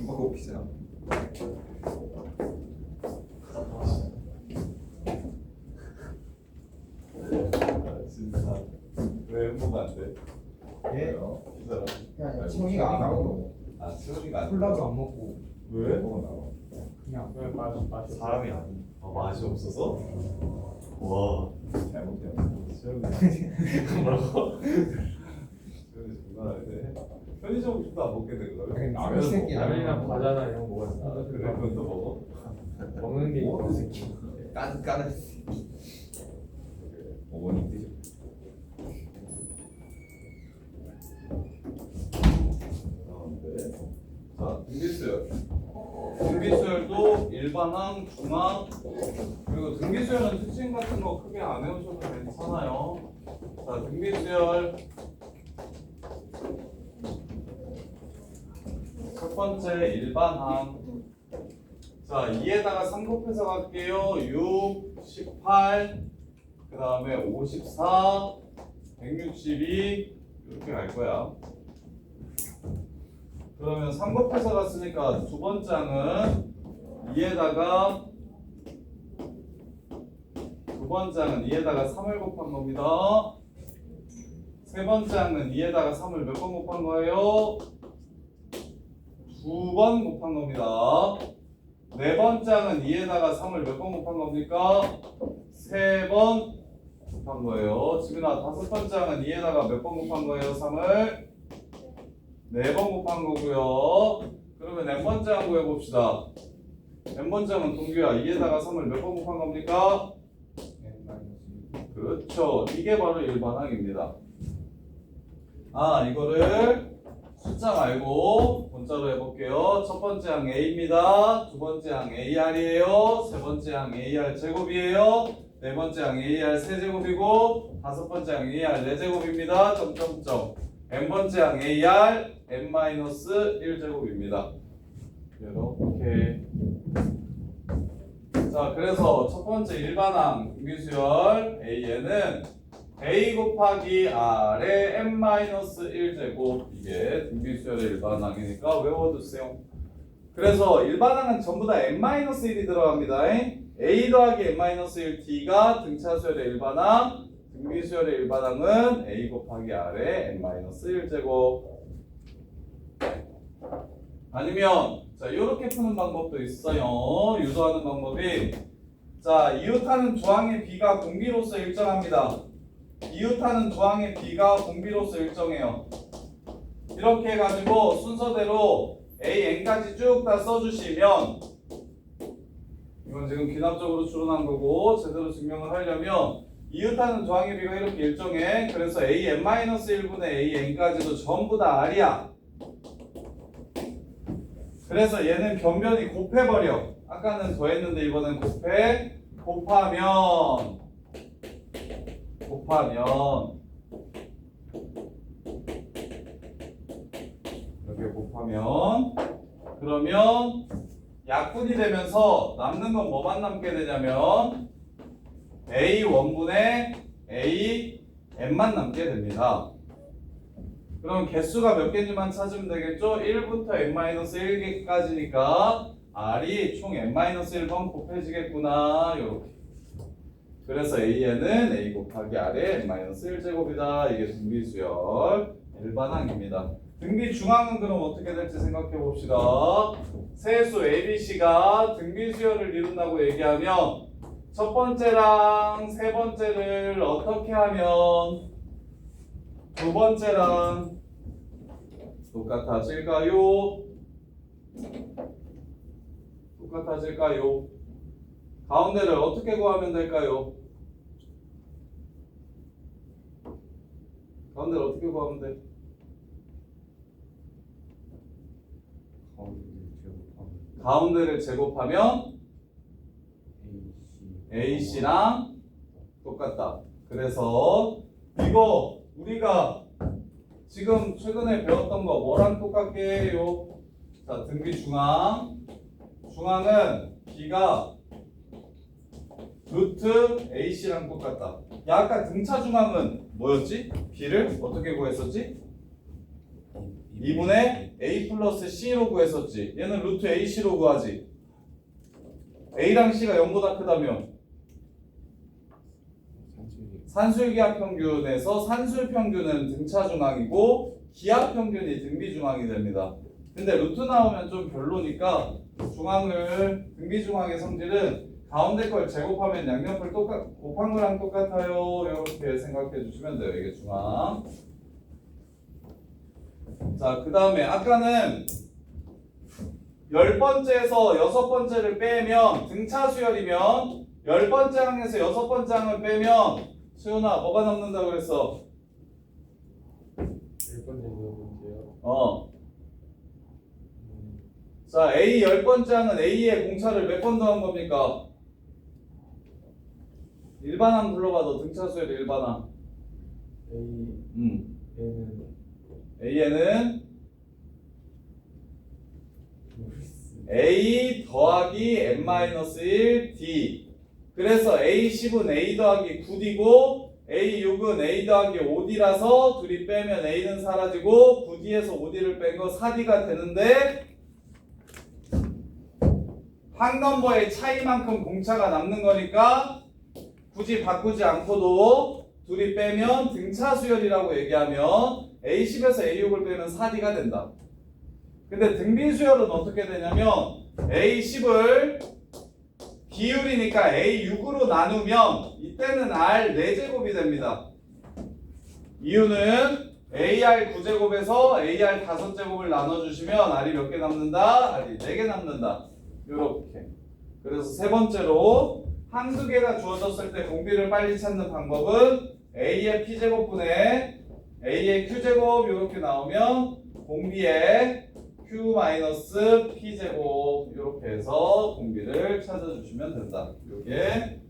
먹고 비싸. 진짜 왜 행복 안 돼? 예? 이 사람. 그냥 채우기가 안 하고 아 채우기가 안 돼. 콜라도 안 먹고 왜? 그냥 왜 맛이 사람이 아니. 맛이 없어서? 와 잘못되었어. 채우기 뭐라고? 채우기 장난 아니네. 편의점 음식도 안 먹게 된 거야? 그냥 라면 새끼 먹어? 라면이나 과자나 이런 거 아, 먹었어. 그래 그것도 먹어? 먹는 게 있고. 까는. 어머니 드셔. 자, 등비수열. 등비수열도 일반항, 중항, 그리고 등비수열은 특징 같은 거 크게 안 해오셔도 괜찮아요. 자, 등비수열. 첫 번째 일반항. 자, 2에다가 3 곱해서 갈게요. 6, 18, 그 다음에 54, 162 이렇게 갈 거야. 그러면 3 곱해서 갔으니까 두 번째 항은 2에다가 두 번째 항은 2에다가 3을 곱한 겁니다. 세 번째 항은 2에다가 3을 몇 번 곱한 거예요? 2번 곱한 겁니다. 네 번째 항은 2에다가 3을 몇 번 곱한 겁니까? 3번 곱한 거예요. 지민아 다섯 번째 항은 2에다가 몇 번 곱한 거예요? 3을 4번 곱한 거고요. 그러면 n번째 항 구해봅시다. n번째 항은 동규야 2에다가 3을 몇 번 곱한 겁니까? 그렇죠. 이게 바로 일반항입니다. 아 이거를 숫자 말고 문자로 해볼게요. 첫 번째 항 A입니다. 두 번째 항 AR이에요. 세 번째 항 AR 제곱이에요. 네 번째 항 AR 세제곱이고 다섯 번째 항 AR 네제곱입니다. 점점점. n번째 항 AR n-1제곱입니다. 이렇게. 자, 그래서 첫 번째 일반항 등비수열 A에는 A 곱하기 R의 n-1제곱 이게 등비수열의 일반항이니까 외워두세요. 그래서 일반항은 전부 다 n-1이 들어갑니다. A 더하기 n-1 D가 등차수열의 일반항, 등비수열의 일반항은 A 곱하기 R의 n-1제곱. 아니면 자 이렇게 푸는 방법도 있어요. 유도하는 방법이 자 이웃하는 두 항의 B가 공비로서 일정합니다. 이웃하는 두 항의 B가 공비로서 일정해요. 이렇게 해가지고 순서대로 A, N까지 쭉 다 써주시면 이건 지금 기납적으로 추론한 거고 제대로 증명을 하려면 이웃하는 두 항의 B가 이렇게 일정해. 그래서 A, N-1분의 A, N까지도 전부 다 R이야. 그래서 얘는 변변히 곱해버려. 아까는 더했는데 이번엔 곱해. 곱하면 이렇게 곱하면 그러면 약분이 되면서 남는 건 뭐만 남게 되냐면 A1분의 A N만 남게 됩니다. 그럼 개수가 몇 개인지만 찾으면 되겠죠? 1부터 n-1개까지니까 R이 총 n-1번 곱해지겠구나. 요렇게. 그래서 A에는 A 곱하기 R의 n-1제곱이다. 이게 등비수열 일반항입니다. 등비 중항은 그럼 어떻게 될지 생각해 봅시다. 세수 ABC가 등비수열을 이룬다고 얘기하면 첫 번째랑 세 번째를 어떻게 하면 두 번째랑 똑같아질까요? 가운데를 어떻게 구하면 될까요? 가운데를 어떻게 구하면 돼? 가운데를 제곱하면 AC랑 똑같다. 그래서 이거 우리가 지금 최근에 배웠던 거 뭐랑 똑같게 해요? 자, 등비 중앙. 중앙은 B가 루트 AC랑 똑같다. 야, 아까 등차 중앙은 뭐였지? B를 어떻게 구했었지? 2분의 a 플러스 c로 구했었지. 얘는 루트 ac로 구하지. a랑 c가 0보다 크다면 산술 기하 평균에서 산술 평균은 등차 중앙이고 기하 평균이 등비 중앙이 됩니다. 근데 루트 나오면 좀 별로니까 중앙을 등비 중앙의 성질은 가운데 걸 제곱하면 양옆을 곱한 거랑 똑같아요. 이렇게 생각해 주시면 돼요. 이게 중앙. 자, 그 다음에 아까는 10번째에서 6번째를 빼면 등차 수열이면 10번째 항에서 6번째 항을 빼면 수연아 뭐가 남는다고 그랬어? 1번째, 2번째요. 자, A 10번째 항은 A의 공차를 몇 번 더한 겁니까? 일반항 불러봐. 너 등차 수열이 일반항. A는 A 더하기 n-1 D. 그래서 A10은 A 더하기 9D고 A6은 A 더하기 5D라서 둘이 빼면 A는 사라지고 9D에서 5D를 뺀 거 4D가 되는데 항 넘버의 차이만큼 공차가 남는 거니까 굳이 바꾸지 않고도 둘이 빼면 등차 수열이라고 얘기하면 A10에서 A6을 빼면 4D가 된다. 근데 등비 수열은 어떻게 되냐면 A10을 비율이니까 A6으로 나누면 이때는 R 4제곱이 됩니다. 이유는 AR 9제곱에서 AR 5제곱을 나눠주시면 R이 몇 개 남는다? R이 4개 남는다. 요렇게. 그래서 세 번째로 항 두 개가 주어졌을 때 공비를 빨리 찾는 방법은 A의 P제곱분의 A의 Q제곱 이렇게 나오면 공비의 Q-P제곱 이렇게 해서 공비를 찾아주시면 된다. 이게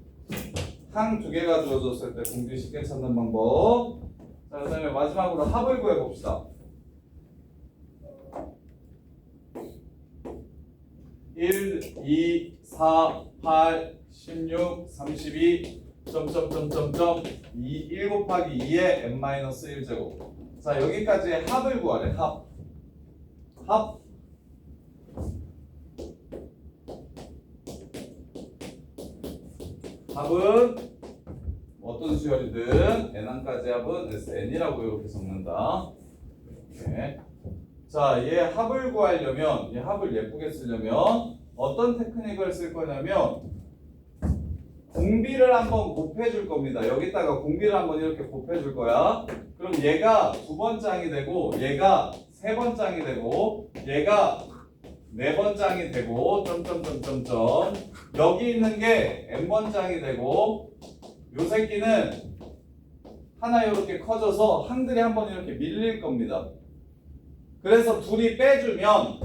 항 두 개가 주어졌을 때 공비 쉽게 찾는 방법. 자, 그 다음에 마지막으로 합을 구해봅시다. 1, 2, 4, 8, 16, 32, 점점점점점 1 곱하기 2의 n-1제곱. 자, 여기까지 합을 구하래. 합. 합은 어떤 수열이든 n항까지 합은 SN이라고 이렇게 적는다. 이렇게. 자, 얘 합을 구하려면, 얘 합을 예쁘게 쓰려면 어떤 테크닉을 쓸 거냐면 공비를 한번 곱해줄 겁니다. 여기다가 공비를 한번 이렇게 곱해줄 거야. 그럼 얘가 2번째 항이 되고 얘가 3번째 항이 되고 얘가 4번째 항이 되고 점점점점점 여기 있는 게 n번째 항이 되고 요 새끼는 하나 이렇게 커져서 항들이 한번 이렇게 밀릴 겁니다. 그래서 둘이 빼주면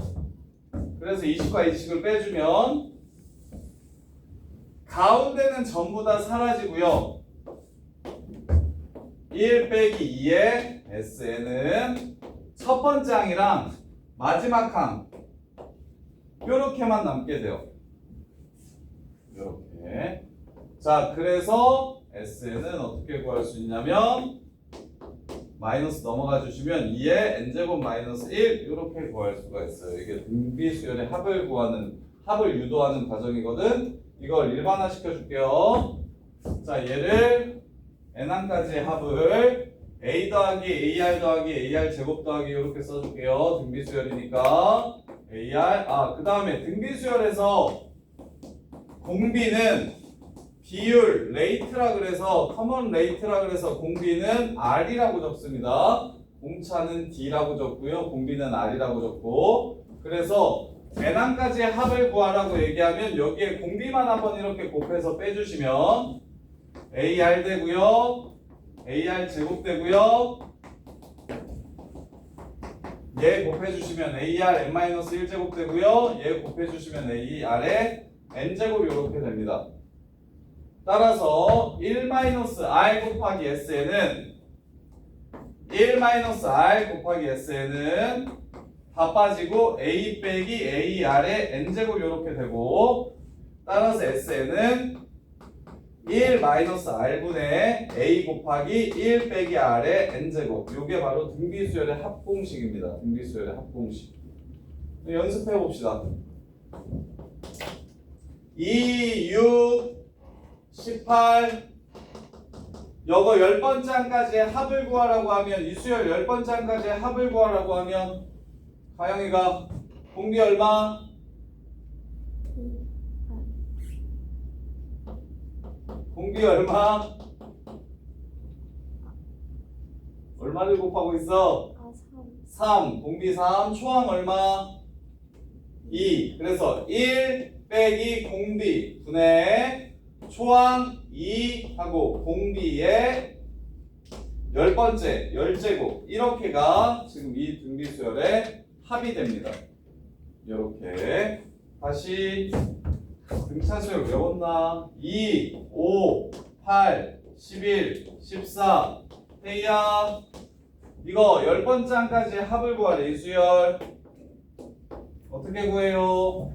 그래서 20과 20을 빼주면 가운데는 전부 다 사라지고요. 1 빼기 2의 SN은 첫 번째 항이랑 마지막 항 요렇게만 남게 돼요. 요렇게. 자, 그래서 SN은 어떻게 구할 수 있냐면 마이너스 넘어가 주시면 2의 n제곱 마이너스 1 이렇게 구할 수가 있어요. 이게 등비수열의 합을 구하는 합을 유도하는 과정이거든. 이걸 일반화 시켜줄게요. 자, 얘를 n항까지의 합을 a 더하기 ar 더하기 ar 제곱 더하기 이렇게 써줄게요. 등비수열이니까 ar 그 다음에 등비수열에서 공비는 비율 레이트라 그래서 커먼 레이트라 그래서 공비는 R이라고 적습니다. 공차는 D라고 적고요. 공비는 R이라고 적고 그래서 n항까지의 합을 구하라고 얘기하면 여기에 공비만 한번 이렇게 곱해서 빼주시면 AR 되고요. AR 제곱 되고요. 얘 곱해주시면 AR n-1제곱 되고요. 얘 곱해주시면 AR의 n제곱 이렇게 됩니다. 따라서 1-R 곱하기 SN은 1-R 곱하기 SN은 다 빠지고 A 빼기 AR의 n제곱 이렇게 되고 따라서 SN은 1 마이너스 r분의 a 곱하기 1 빼기 r의 n제곱. 요게 바로 등비수열의 합공식입니다. 등비수열의 합공식. 연습해 봅시다. 2, 6, 18 요거 10번째 항까지의 합을 구하라고 하면 이 수열 10번째 항까지의 합을 구하라고 하면 가영이가 공비 얼마? 공비 얼마? 얼마를 곱하고 있어? 3. 공비 3. 초항 얼마? 2. 그래서 1 빼기 공비 분의 초항 2 하고 공비의 10번째 10제곱 이렇게가 지금 이 등비수열의 합이 됩니다. 이렇게 다시 등차수열 외웠나? 2, 5, 8, 11, 14 태희야 이거 10번째 항까지 합을 구하래. 이 수열 어떻게 구해요?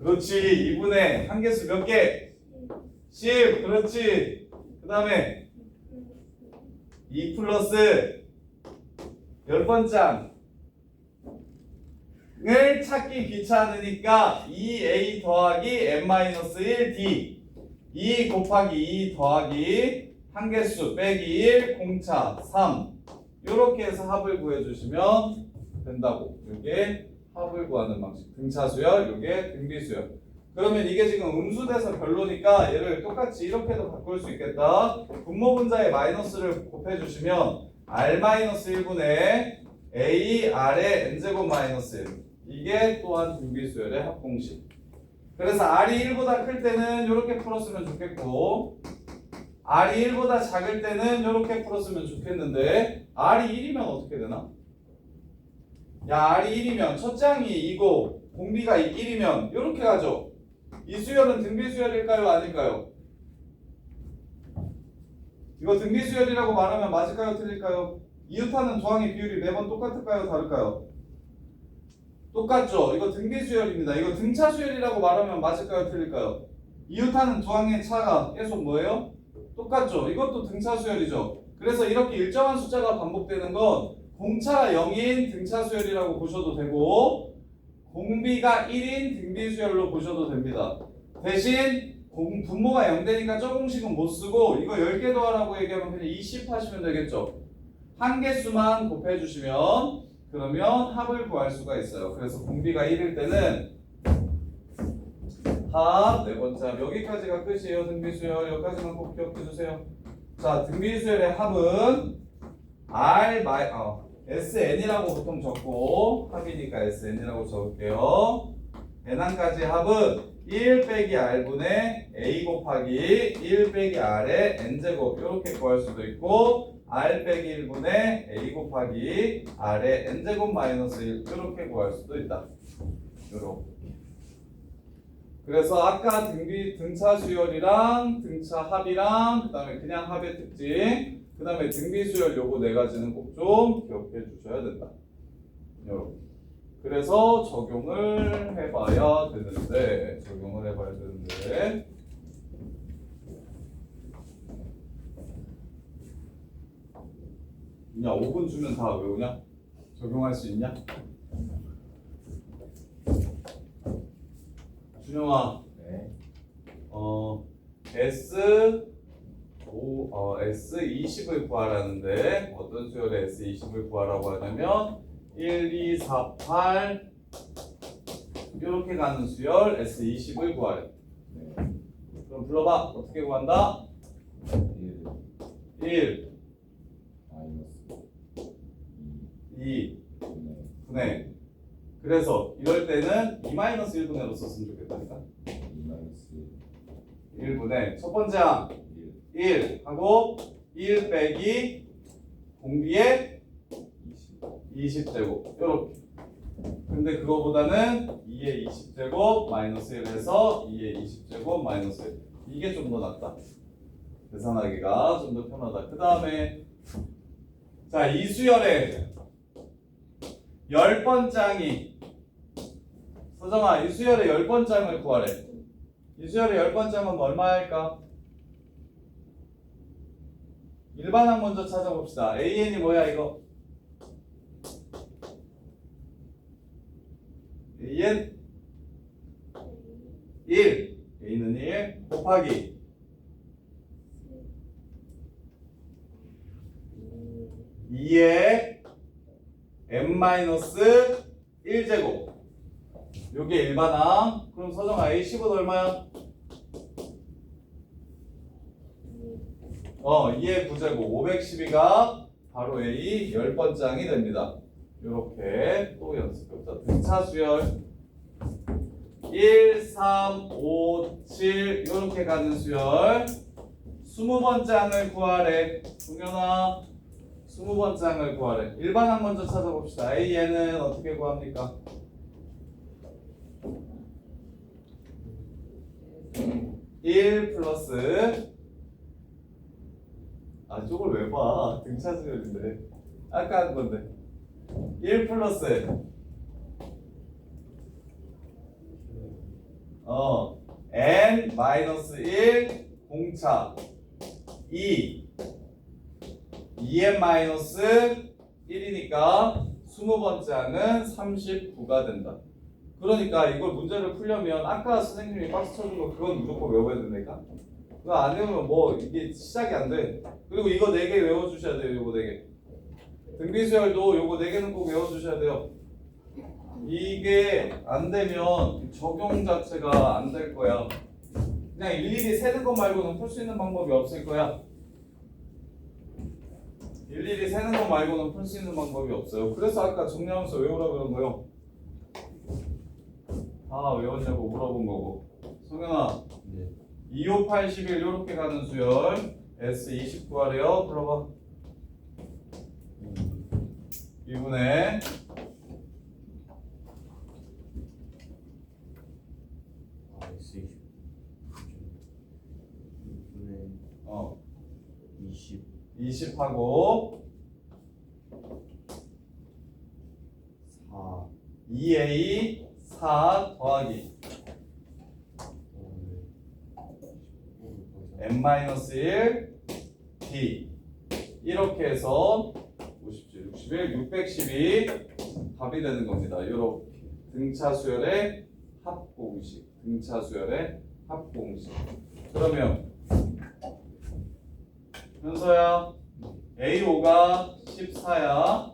그렇지. 2분의 한개수 몇 개? 10. 그렇지. 그 다음에 2 플러스 10번째 항을 찾기 귀찮으니까 2a 더하기 n-1d 2 곱하기 2 더하기 한개수 빼기 1 공차 3 이렇게 해서 합을 구해주시면 된다고. 이게 합을 구하는 방식. 등차수열, 이게 등비수열. 그러면 이게 지금 음수돼서 별로니까 얘를 똑같이 이렇게도 바꿀 수 있겠다. 분모분자의 마이너스를 곱해주시면 r-1분의 a r의 n제곱 마이너스 1. 이게 또한 등비수열의 합공식. 그래서 r이 1보다 클 때는 이렇게 풀었으면 좋겠고 r이 1보다 작을 때는 이렇게 풀었으면 좋겠는데 r이 1이면 어떻게 되나? 야 r이 1이면 첫째 항이 2고 공비가 1이면 이렇게 가죠. 이 수열은 등비수열일까요? 아닐까요? 이거 등비수열이라고 말하면 맞을까요? 틀릴까요? 이웃하는 두 항의 비율이 매번 똑같을까요? 다를까요? 똑같죠? 이거 등비수열입니다. 이거 등차수열이라고 말하면 맞을까요? 틀릴까요? 이웃하는 두 항의 차가 계속 뭐예요? 똑같죠? 이것도 등차수열이죠? 그래서 이렇게 일정한 숫자가 반복되는 건 공차가 0인 등차수열이라고 보셔도 되고 공비가 1인 등비수열로 보셔도 됩니다. 대신 분모가 0되니까 저 공식은 못 쓰고 이거 10개 더하라고 얘기하면 그냥 20 하시면 되겠죠. 한 개수만 곱해주시면 그러면 합을 구할 수가 있어요. 그래서 공비가 1일 때는 합 네 번째 합 여기까지가 끝이에요. 등비수열 여기까지만 꼭 기억해주세요. 자 등비수열의 합은 SN이라고 보통 적고 합이니까 SN이라고 적을게요. n항까지 합은 1 빼기 r분의 a 곱하기 1 빼기 r의 n제곱 이렇게 구할 수도 있고 r 빼기 1분의 a 곱하기 r의 n제곱 마이너스 1 이렇게 구할 수도 있다. 이렇게. 그래서 아까 등차 수열이랑 등차 합이랑 그 다음에 그냥 합의 특징 그 다음에 등비수열 요거 네 가지는 꼭 좀 기억해 주셔야 된다. 이렇게. 그래서 적용을 해봐야 되는데 야 5분 주면 다 외우냐? 적용할 수 있냐? 준영아 네. S20을 구하라는데 어떤 수열의 S20을 구하라고 하냐면 1, 2, 4, 8 이렇게 가는 수열 S20을 구하래. 네. 그럼 불러봐. 어떻게 구한다? 1 마이너스 2 2분의 분의 그래서 이럴 때는 2-1분의로 썼으면 좋겠다니까. 2 마이너스 1분의 첫 번째 항 1 1 하고 1 빼기 공비의 20제곱 이렇게. 근데 그거보다는 2의 20제곱 마이너스 1 해서 2의 20제곱 마이너스 1 이게 좀 더 낫다. 계산하기가 좀 더 편하다. 그 다음에 자 이수열의 10번째 항이 서정아, 이 수열의 10번장을 구하래. 이 수열의 10번장은 얼마 할까? 일반항 먼저 찾아봅시다. AN이 뭐야 이거? AN 1. A는 1 곱하기 2의 n-1제곱. 요게 일반항. 그럼 서정아 A10은 얼마야? 2의 9제곱 512가 바로 A 10번장이 됩니다. 요렇게 또 연습해보자. 등차 수열 1, 3, 5, 7 요렇게 가는 수열 20번장을 구하래. 동현아 20번장을 구하래. 일반항 먼저 찾아봅시다. AN은 어떻게 구합니까? 1 플러스 저걸 왜 봐? 등차 수열인데 아까 한 건데 1 플러스 n 마이너스 1 공차 2n 마이너스 1이니까 20번째는 39가 된다. 그러니까 이걸 문제를 풀려면 아까 선생님이 박스 쳐준 거 그건 무조건 외워야 된다니까. 그거 안 외우면 뭐 이게 시작이 안 돼. 그리고 이거 4개 외워주셔야 돼요. 이거 4개. 등비수열도 요거 4개는 꼭 외워주셔야 돼요. 이게 안 되면 적용 자체가 안 될 거야. 그냥 일일이 세는 것 말고는 풀 수 있는 방법이 없을 거야. 일일이 세는 것 말고는 풀 수 있는 방법이 없어요. 그래서 아까 정리하면서 외우라 그런 거요. 외웠냐고 물어본 거고. 성현아, 네. 2, 5, 8, 11 요렇게 가는 수열 S29 하래요. 불러봐. 2분의 S20 20 20하고 4 2A 4 더하기 n-1 d 이렇게 해서 57, 61, 612 답이 되는 겁니다. 이렇게 등차 수열의 합공식, 등차 수열의 합공식. 그러면 현서야 A5가 14야,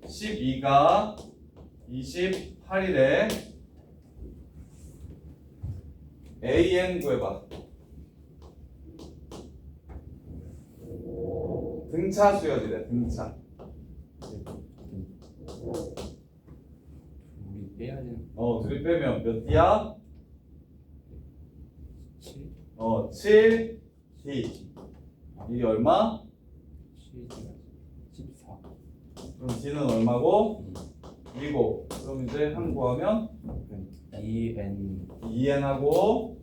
A12가 28이래. AN 구해봐. 등차 수열이래. 등차. 우리 빼야 되는 둘이 빼면 몇 D야? 7 7D. 이게 얼마? 14 그럼 D는 얼마고? 2고. 그럼 이제 한 구하면 2n 2N하고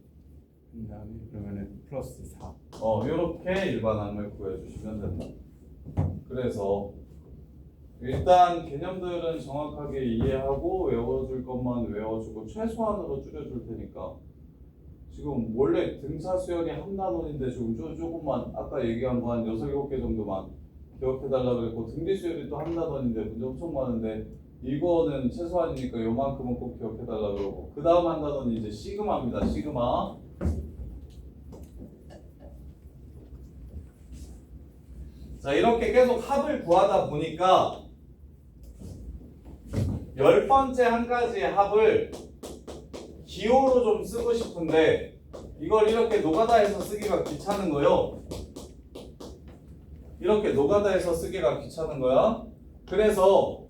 그다음에 그러면은 플러스 4 요렇게 일반항을 구해주시면 된다. 그래서 일단 개념들은 정확하게 이해하고 외워줄 것만 외워주고 최소한으로 줄여줄 테니까 지금 원래 등차 수열이 한 단원인데 지금 조금만 아까 얘기한 거 한 6, 7개 정도만 기억해달라고 그랬고 등비 수열이 또 한 단원인데 문제 엄청 많은데 이거는 최소한이니까 요만큼은 꼭 기억해달라고 그러고 그 다음 한 단원이 이제 시그마입니다. 시그마. 자 이렇게 계속 합을 구하다 보니까 10번째 한 가지의 합을 기호로 좀 쓰고 싶은데 이걸 이렇게 노가다해서 쓰기가 귀찮은 거요. 이렇게 노가다해서 쓰기가 귀찮은 거야. 그래서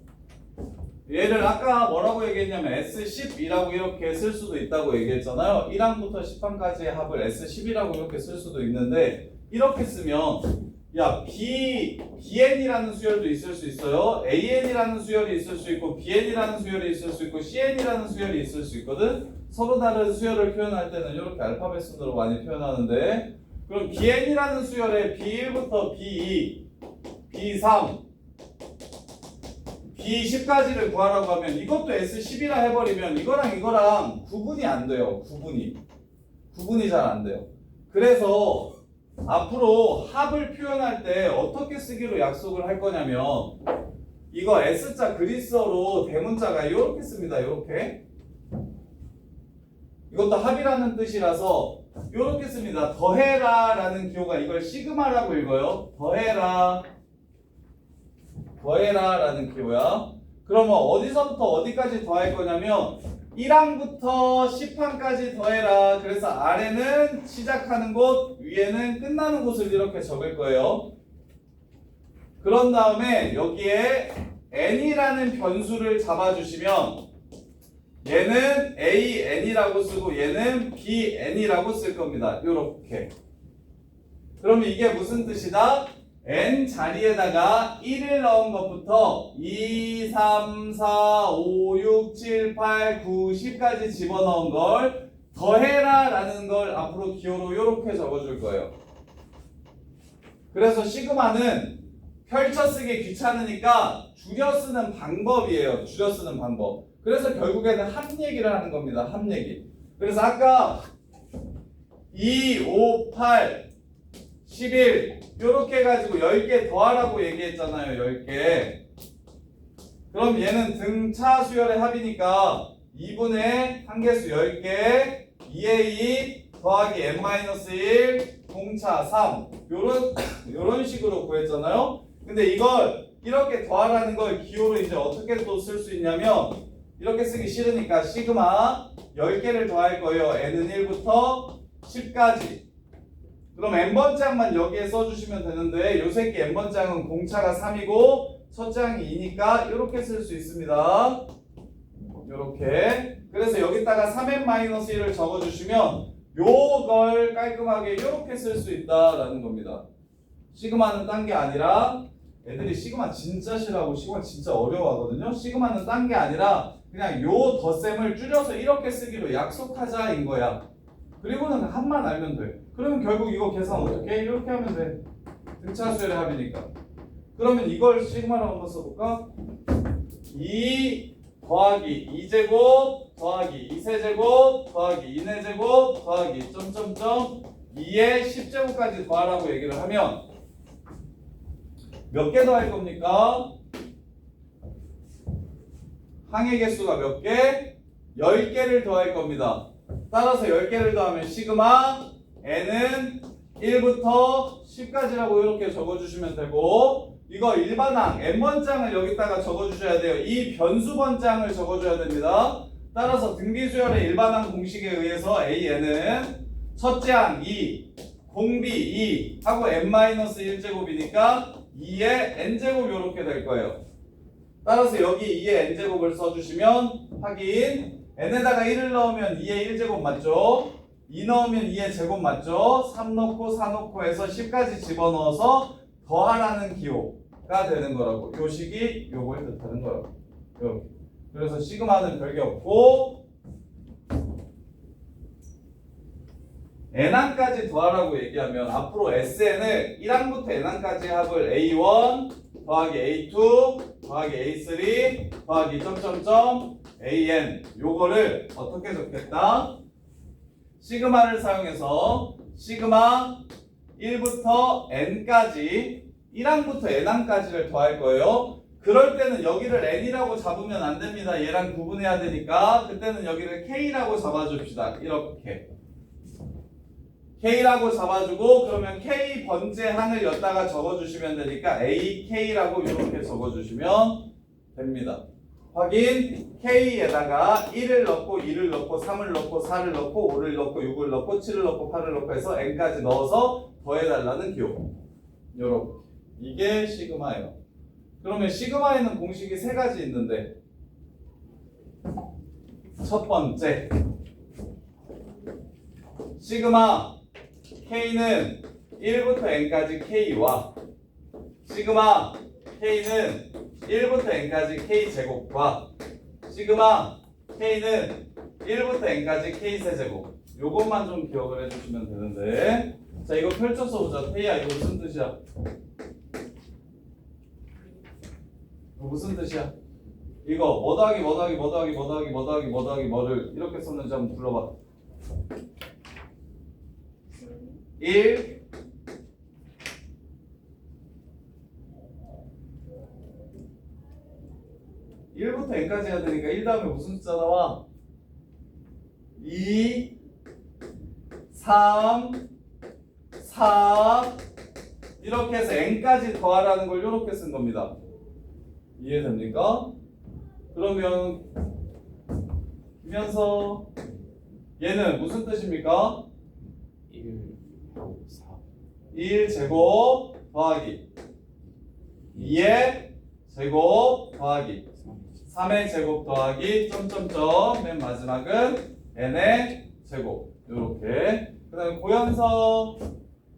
얘를 아까 뭐라고 얘기했냐면 S10이라고 이렇게 쓸 수도 있다고 얘기했잖아요. 1항부터 10항까지의 합을 S10이라고 이렇게 쓸 수도 있는데 이렇게 쓰면 야 BN이라는 수열도 있을 수 있어요. AN이라는 수열이 있을 수 있고 BN이라는 수열이 있을 수 있고 CN이라는 수열이 있을 수 있거든. 서로 다른 수열을 표현할 때는 이렇게 알파벳 순으로 많이 표현하는데 그럼 BN이라는 수열에 B1부터 B2, B3, B10까지를 구하라고 하면 이것도 S10이라 해버리면 이거랑 구분이 안 돼요. 구분이 잘 안 돼요. 그래서 앞으로 합을 표현할 때 어떻게 쓰기로 약속을 할 거냐면 이거 S자 그리스어로 대문자가 이렇게 씁니다. 이렇게. 이것도 합이라는 뜻이라서 이렇게 씁니다. 더해라 라는 기호가 이걸 시그마라고 읽어요. 더해라 라는 기호야. 그러면 어디서부터 어디까지 더할 거냐면 1항부터 10항까지 더해라. 그래서 아래는 시작하는 곳, 위에는 끝나는 곳을 이렇게 적을 거예요. 그런 다음에 여기에 n이라는 변수를 잡아주시면 얘는 an이라고 쓰고 얘는 bn이라고 쓸 겁니다. 요렇게. 그러면 이게 무슨 뜻이다? n 자리에다가 1을 넣은 것부터 2, 3, 4, 5, 6, 7, 8, 9, 10까지 집어넣은 걸 더해라 라는 걸 앞으로 기호로 이렇게 적어줄 거예요. 그래서 시그마는 펼쳐 쓰기 귀찮으니까 줄여 쓰는 방법이에요. 줄여 쓰는 방법. 그래서 결국에는 합 얘기를 하는 겁니다. 합 얘기. 그래서 아까 2, 5, 8, 11 이렇게 해가지고 10개 더하라고 얘기했잖아요. 10개. 그럼 얘는 등차 수열의 합이니까 2분의 한개수 10개 2의 2 더하기 n-1 공차 3 요런 식으로 구했잖아요. 근데 이걸 이렇게 더하라는 걸 기호로 이제 어떻게 또 쓸 수 있냐면 이렇게 쓰기 싫으니까 시그마 10개를 더할 거예요. n은 1부터 10까지. 그럼 n번장만 여기에 써주시면 되는데 요 새끼 n번장은 공차가 3이고 첫째 항이 2니까 이렇게 쓸 수 있습니다. 요렇게. 그래서 여기다가 3n-1을 적어주시면 요걸 깔끔하게 이렇게 쓸 수 있다라는 겁니다. 시그마는 딴 게 아니라 애들이 시그마 진짜 싫어하고 시그마 진짜 어려워하거든요. 시그마는 딴 게 아니라 그냥 요 덧셈을 줄여서 이렇게 쓰기로 약속하자인 거야. 그리고는 합만 알면 돼. 그러면 결국 이거 계산 어떻게 해? 이렇게 하면 돼. 등차수열의 합이니까. 그러면 이걸 시그마로 한번 써볼까? 2 더하기 2제곱 더하기 2세제곱 더하기 2내제곱 더하기 점점점 2의 10제곱까지 더하라고 얘기를 하면 몇 개 더할 겁니까? 항의 개수가 몇 개? 10개를 더할 겁니다. 따라서 10개를 더하면 시그마 n은 1부터 10까지라고 이렇게 적어주시면 되고 이거 일반항 n번장을 여기다가 적어주셔야 돼요. 이 변수번장을 적어줘야 됩니다. 따라서 등비수열의 일반항 공식에 의해서 an은 첫째 항 2, 공비 2 하고 n-1제곱이니까 2의 n제곱 이렇게 될 거예요. 따라서 여기 2의 n제곱을 써주시면 확인 n에다가 1을 넣으면 2의 1제곱 맞죠? 2 넣으면 2의 제곱 맞죠? 3 넣고 4 넣고 해서 10까지 집어넣어서 더하라는 기호가 되는 거라고. 요 식이 요걸 뜻하는 거라고. 이렇게. 그래서 시그마는 별게 없고 n항까지 더하라고 얘기하면 앞으로 SN을 1항부터 n항까지 합을 A1 더하기 A2 더하기 A3 더하기 점점점 AN 요거를 어떻게 적겠다? 시그마를 사용해서 시그마 1부터 n까지 1항부터 n항까지를 더할 거예요. 그럴 때는 여기를 n이라고 잡으면 안 됩니다. 얘랑 구분해야 되니까 그때는 여기를 k라고 잡아줍시다. 이렇게 k라고 잡아주고 그러면 k 번째 항을 여기다가 적어주시면 되니까 ak라고 이렇게 적어주시면 됩니다. 확인 k에다가 1을 넣고 2를 넣고 3을 넣고 4를 넣고 5를 넣고 6을 넣고 7을 넣고 8을 넣고 해서 n까지 넣어서 더해달라는 기호. 요렇게 이게 시그마예요. 그러면 시그마에는 공식이 세 가지 있는데 첫 번째 시그마 k는 1부터 n까지 k와 시그마 k는 1부터 n까지 k제곱과 시그마 k는 1부터 n까지 k세제곱 요것만 좀 기억을 해주시면 되는데 자 이거 펼쳐서 보자. 태희야 이거 무슨 뜻이야? 이거 무슨 뜻이야? 이거 뭐 더하기 뭐 더하기 뭐 더하기 뭐 더하기 뭐 더하기 뭐 더하기 뭐를 이렇게 썼는지 한번 불러봐. 1 1부터 n까지 해야 되니까 1 다음에 무슨 숫자 나와? 2 3 4 이렇게 해서 n까지 더하라는 걸 이렇게 쓴 겁니다. 이해됩니까? 그러면 김현서 얘는 무슨 뜻입니까? 1, 4, 1제곱 더하기 2의 제곱 더하기 3의 제곱 더하기 점점점 맨 마지막은 n의 제곱 요렇게. 그 다음에 고현서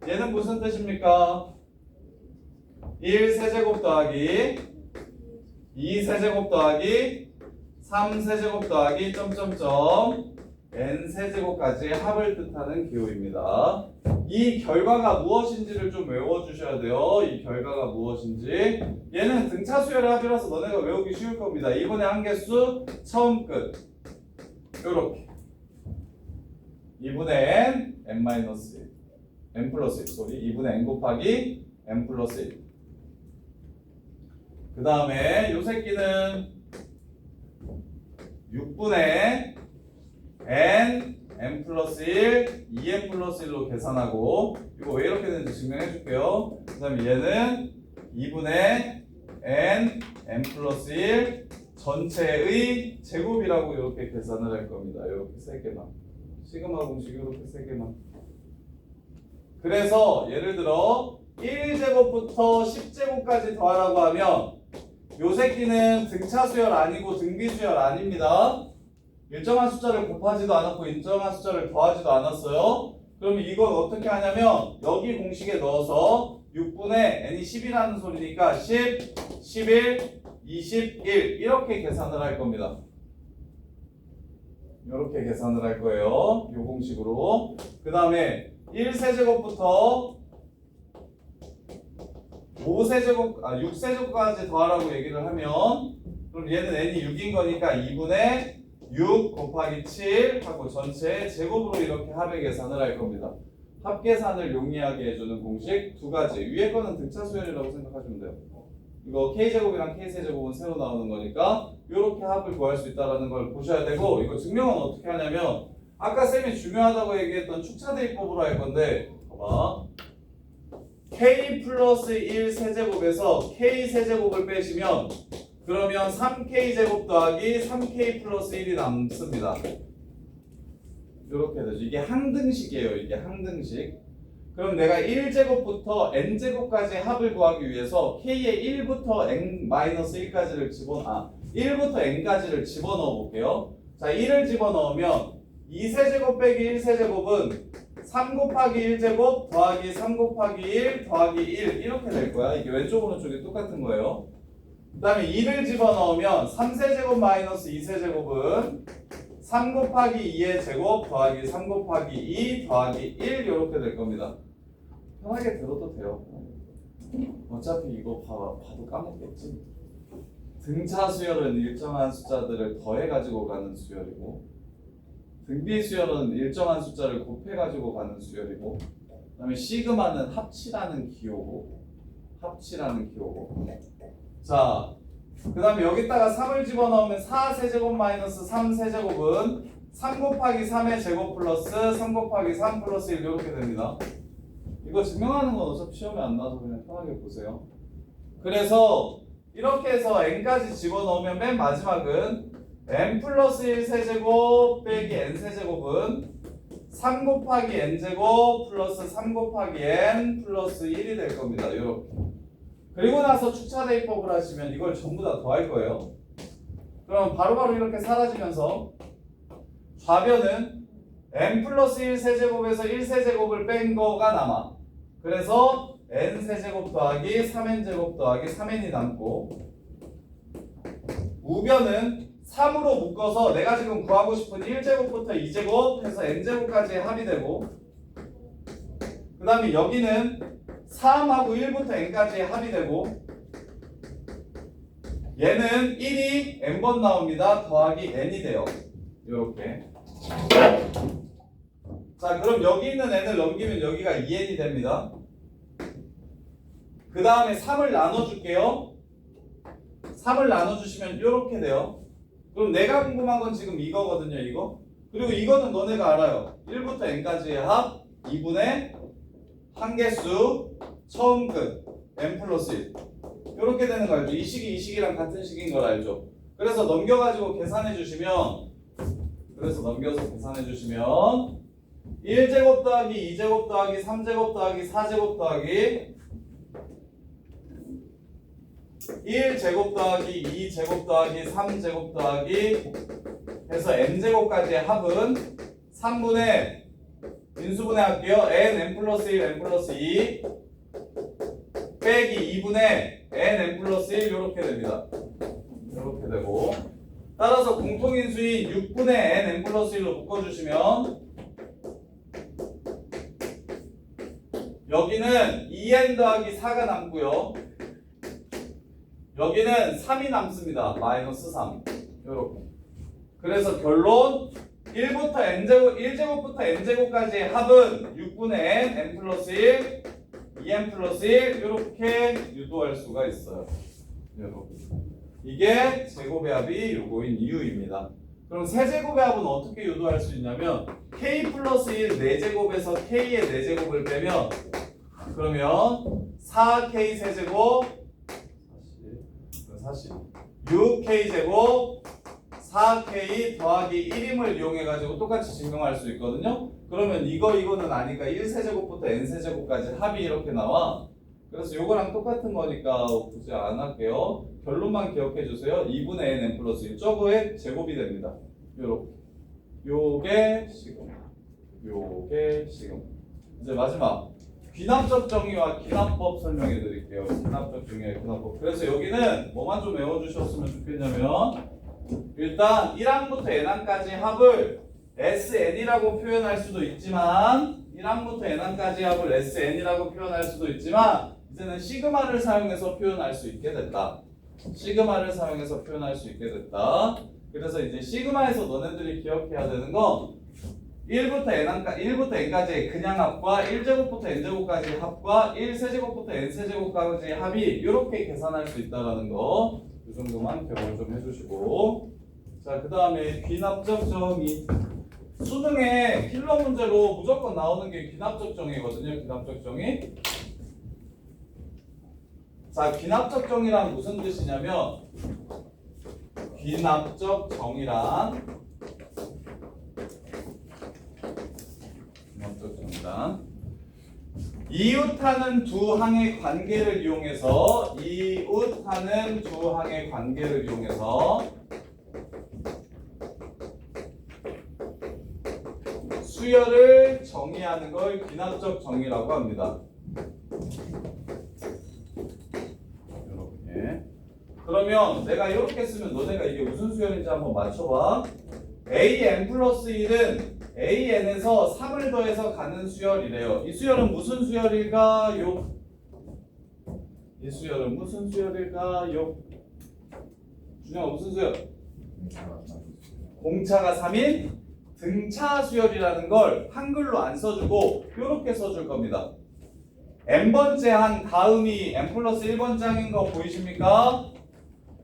얘는 무슨 뜻입니까? 1 세제곱 더하기 2 세제곱 더하기 3 세제곱 더하기 점점점 n 세제곱까지 합을 뜻하는 기호입니다. 이 결과가 무엇인지를 좀 외워주셔야 돼요. 이 결과가 무엇인지. 얘는 등차 수열의 합이라서 너네가 외우기 쉬울 겁니다. 2분의 한개수 처음 끝 요렇게 2분의 n n 플러스 1 소리 2분의 n 곱하기 n 플러스 1. 그 다음에 요 새끼는 6분의 n 플러스 1 2n 플러스 1로 계산하고 이거 왜 이렇게 되는지 증명해 줄게요. 그 다음에 얘는 2분의 n 플러스 1 전체의 제곱이라고 이렇게 계산을 할 겁니다. 이렇게 세 개만 시그마 공식 이렇게 세 개만. 그래서 예를 들어 1제곱부터 10제곱까지 더하라고 하면 요 새끼는 등차 수열 아니고 등비 수열 아닙니다. 일정한 숫자를 곱하지도 않았고 일정한 숫자를 더하지도 않았어요. 그러면 이건 어떻게 하냐면 여기 공식에 넣어서 6분의 n이 10이라는 소리니까 10, 11, 21 이렇게 계산을 할 겁니다. 이렇게 계산을 할 거예요. 요 공식으로. 그 다음에 1세제곱부터 6세제곱까지 더하라고 얘기를 하면 그럼 얘는 n이 6인 거니까 2분의 6 곱하기 7 하고 전체 제곱으로 이렇게 합의 계산을 할 겁니다. 합 계산을 용이하게 해주는 공식 두 가지. 위에 거는 등차 수열이라고 생각하시면 돼요. 이거 k제곱이랑 k세제곱은 새로 나오는 거니까 이렇게 합을 구할 수 있다는 걸 보셔야 되고 이거 증명은 어떻게 하냐면 아까 쌤이 중요하다고 얘기했던 축차대입법으로 할 건데 봐봐. k 플러스 1 세제곱에서 k 세제곱을 빼시면 그러면 3k 제곱 더하기 3k 플러스 1이 남습니다. 이렇게 되죠. 이게 항등식이에요. 이게 항등식. 그럼 내가 1제곱부터 n제곱까지 합을 구하기 위해서 k의 1부터 n-1까지를 1부터 n까지를 집어넣어 볼게요. 자, 1을 집어넣으면 2세제곱 빼기 1세제곱은 3 곱하기 1제곱 더하기 3 곱하기 1 더하기 1 이렇게 될 거야. 이게 왼쪽 오른쪽이 똑같은 거예요. 그 다음에 2를 집어넣으면 3세제곱 마이너스 2세제곱은 3 곱하기 2의 제곱 더하기 3 곱하기 2 더하기 1 이렇게 될 겁니다. 편하게 들어도 돼요. 어차피 이거 봐도 까먹겠지. 등차 수열은 일정한 숫자들을 더해가지고 가는 수열이고 등비 수열은 일정한 숫자를 곱해가지고 가는 수열이고 그 다음에 시그마는 합치라는 기호고 자, 그 다음에 여기다가 3을 집어넣으면 4세제곱 마이너스 3세제곱은 3 곱하기 3의 제곱 플러스 3 곱하기 3 플러스 1 이렇게 됩니다. 이거 증명하는 건 어차피 시험에 안 나와서 그냥 편하게 보세요. 그래서 이렇게 해서 n까지 집어넣으면 맨 마지막은 n 플러스 1 세제곱 빼기 n 세제곱은 3 곱하기 n제곱 플러스 3 곱하기 n 플러스 1이 될 겁니다. 이렇게. 그리고 나서 축차대입법을 하시면 이걸 전부 다 더할 거예요. 그럼 바로바로 이렇게 사라지면서 좌변은 n 플러스 1 세제곱에서 1 세제곱을 뺀 거가 남아. 그래서 n 세제곱 더하기 3n제곱 더하기 3n이 남고 우변은 3으로 묶어서 내가 지금 구하고 싶은 1제곱부터 2제곱 해서 n제곱까지 합이 되고 그 다음에 여기는 3하고 1부터 n까지 합이 되고 얘는 1이 n번 나옵니다. 더하기 n이 돼요. 요렇게. 자, 그럼 여기 있는 n을 넘기면 여기가 2n이 됩니다. 그 다음에 3을 나눠줄게요. 3을 나눠주시면 요렇게 돼요. 그럼 내가 궁금한 건 지금 이거거든요, 이거. 그리고 이거는 너네가 알아요. 1부터 n까지의 합, 2분의 한개수, 처음 끝, n 플러스 1. 요렇게 되는 거 알죠? 이 식이 이 식이랑 같은 식인 걸 알죠? 그래서 넘겨가지고 계산해 주시면, 넘겨서 계산해 주시면 1제곱 더하기 2제곱 더하기 3제곱 더하기 4제곱 더하기 1제곱 더하기 2제곱 더하기 3제곱 더하기 해서 n제곱까지의 합은 3분의 인수분해 할게요. n 플러스 1, n 플러스 2 빼기 2분의 n 플러스 1 이렇게 됩니다. 이렇게 되고 따라서 공통인수인 6분의 n 플러스 1로 묶어주시면 여기는 2n 더하기 4가 남고요. 여기는 3이 남습니다. 마이너스 3 이렇게. 그래서 결론 1부터 n제곱, 1제곱부터 n제곱까지의 합은 6분의 n 플러스 1 2n 플러스 1 이렇게 유도할 수가 있어요. 이렇게. 이게 제곱의 합이 요거인 이유입니다. 그럼 세제곱의 합은 어떻게 유도할 수 있냐면 k 플러스 1 4제곱에서 k의 4제곱을 빼면 그러면 4k 세제곱 6k 제곱 4k 더하기 1임을 이용해가지고 똑같이 증명할 수 있거든요. 그러면 이거는 아니까 1세제곱부터 n세제곱까지 합이 이렇게 나와. 그래서 요거랑 똑같은 거니까 굳이 안 할게요. 결론만 기억해 주세요. 2분의 n 플러스 1 저거의 제곱이 됩니다. 요렇게. 요게 시금. 요게 시금. 이제 마지막 귀납적 정의와 귀납법 설명해 드릴게요. 귀납적 정의와 귀납법. 그래서 여기는 뭐만 좀 외워주셨으면 좋겠냐면 일단 1항부터 n항까지 합을 SN이라고 표현할 수도 있지만 1항부터 n항까지 합을 SN이라고 표현할 수도 있지만 이제는 시그마를 사용해서 표현할 수 있게 됐다. 시그마를 사용해서 표현할 수 있게 됐다. 그래서 이제 시그마에서 너네들이 기억해야 되는 건 1부터 n까지의 그냥 합과 1제곱부터 n제곱까지의 합과 1세제곱부터 n세제곱까지의 합이 이렇게 계산할 수 있다는 거. 이 정도만 기억을 좀 해주시고 자, 그 다음에 귀납적 정의. 수능에 필러 문제로 무조건 나오는 게 귀납적 정의거든요. 귀납적 정의. 자, 귀납적 정의란 무슨 뜻이냐면 귀납적 정의란 이웃하는 두 항의 관계를 이용해서 수열을 정의하는 걸 귀납적 정의라고 합니다. 이렇게. 그러면 내가 이렇게 쓰면 너네가 이게 무슨 수열인지 한번 맞춰봐. an 플러스 1은 an에서 3을 더해서 가는 수열이래요. 이 수열은 무슨 수열일까요? 이 수열은 무슨 수열일까요? 준영아 무슨 수열? 공차가 3인 등차 수열이라는 걸 한글로 안 써주고 이렇게 써줄 겁니다. n번째 항 다음이 n 플러스 1번째 항인 거 보이십니까?